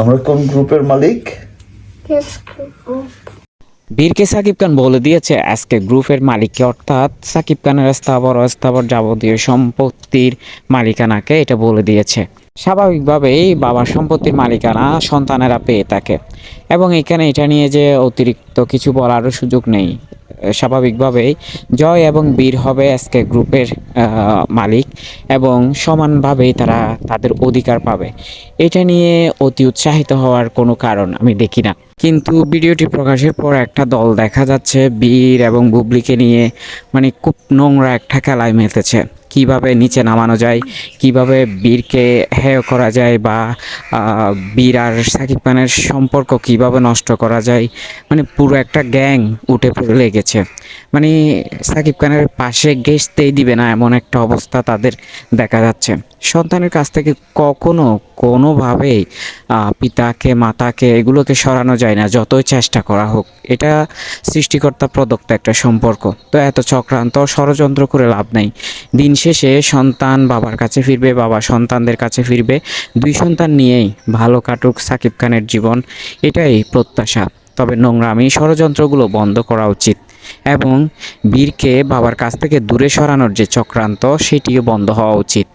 আমরা কোন গ্রুপের মালিক? বীরকে সাকিব খান বলে দিয়েছে আজকে গ্রুপের মালিককে, অর্থাৎ সাকিব খানের স্থাবর অস্থাবর যাবতীয় সম্পত্তির মালিকানাকে এটা বলে দিয়েছে। স্বাভাবিকভাবেই বাবার সম্পত্তির মালিকানা সন্তানেরা পেয়ে থাকে, এবং এখানে এটা নিয়ে যে অতিরিক্ত কিছু বলারও সুযোগ নেই। স্বাভাবিকভাবেই জয় এবং বীর হবে আজকে গ্রুপের মালিক, এবং সমানভাবেই তারা তাদের অধিকার পাবে। এটা নিয়ে অতি উৎসাহিত হওয়ার কোনো কারণ আমি দেখি না। কিন্তু ভিডিওটি প্রকাশের পর একটা দল দেখা যাচ্ছে বীর এবং বুবলিকে নিয়ে মানে খুব নোংরা একটা খেলায় মেতেছে। কিভাবে নিচে নামানো যায়, কিভাবে বীরকে হেয় করা যায়, বা বীর আর সাকিব খানের সম্পর্ক কিভাবে নষ্ট করা যায়, মানে পুরো একটা গ্যাং উঠে পড়ে লেগেছে। মানে সাকিব খানের পাশে ঘেঁষতেই দিবে না এমন একটা অবস্থা তাদের দেখা যাচ্ছে। সন্তানের কাছ থেকে কখনো কোনোভাবেই পিতাকে মাতাকে এগুলোকে সরানো যায় না, যতই চেষ্টা করা হোক। এটা সৃষ্টিকর্তা প্রদত্ত একটা সম্পর্ক, তো এত চক্রান্ত ষড়যন্ত্র করে লাভ নাই। দিন শেষে সন্তান বাবার কাছে ফিরবে, বাবা সন্তানদের কাছে ফিরবে, দুই সন্তান নিয়েই ভালো কাটুক সাকিব খানের জীবন, এটাই প্রত্যাশা। তবে নোংরামি ষড়যন্ত্রগুলো বন্ধ করা উচিত, এবং বীরকে বাবার কাছ থেকে দূরে সরানোর যে চক্রান্ত সেটিও বন্ধ হওয়া উচিত।